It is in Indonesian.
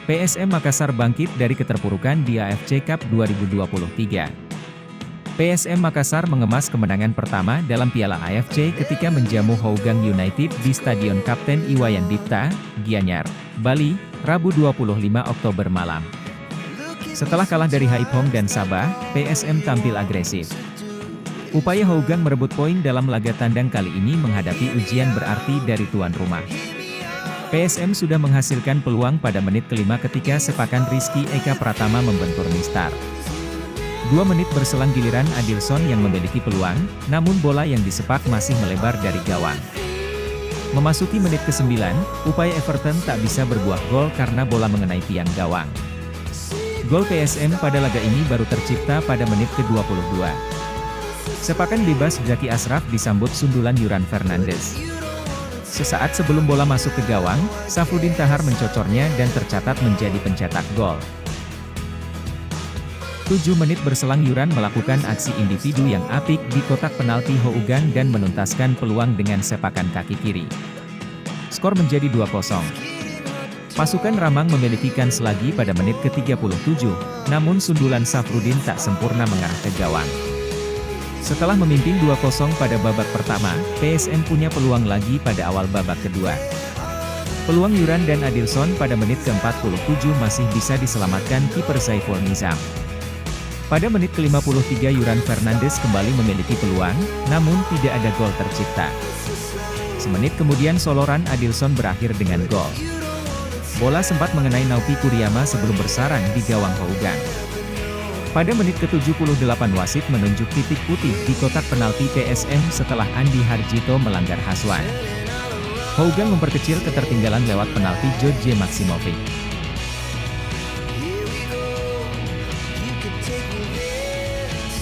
PSM Makassar bangkit dari keterpurukan di AFC Cup 2023. PSM Makassar mengemas kemenangan pertama dalam Piala AFC ketika menjamu Hougang United di Stadion Kapten Iwayan Dipta, Gianyar, Bali, Rabu 25 Oktober malam. Setelah kalah dari Haiphong dan Sabah, PSM tampil agresif. Upaya Hougang merebut poin dalam laga tandang kali ini menghadapi ujian berarti dari tuan rumah. PSM sudah menghasilkan peluang pada menit kelima ketika sepakan Rizky Eka Pratama membentur Mistar. 2 menit berselang giliran Adilson yang memiliki peluang, namun bola yang disepak masih melebar dari gawang. Memasuki menit ke-9, upaya Everton tak bisa berbuah gol karena bola mengenai tiang gawang. Gol PSM pada laga ini baru tercipta pada menit ke-22. Sepakan bebas Zaki Ashraf disambut sundulan Yuran Fernandes. Sesaat sebelum bola masuk ke gawang, Safruddin Tahar mencocornya dan tercatat menjadi pencetak gol. 7 menit berselang Yuran melakukan aksi individu yang apik di kotak penalti Hougang dan menuntaskan peluang dengan sepakan kaki kiri. Skor menjadi 2-0. Pasukan Ramang memiliki kans lagi pada menit ke-37, namun sundulan Safruddin tak sempurna mengarah ke gawang. Setelah memimpin 2-0 pada babak pertama, PSM punya peluang lagi pada awal babak kedua. Peluang Yuran dan Adilson pada menit ke-47 masih bisa diselamatkan kiper Saiful Nizam. Pada menit ke-53 Yuran Fernandes kembali memiliki peluang, namun tidak ada gol tercipta. Semenit kemudian soloran Adilson berakhir dengan gol. Bola sempat mengenai Naupi Kuriyama sebelum bersarang di gawang Hougang. Pada menit ke-78 wasit menunjuk titik putih di kotak penalti PSM setelah Andi Harjito melanggar Haswan. Hougang memperkecil ketertinggalan lewat penalti George Maksimovic.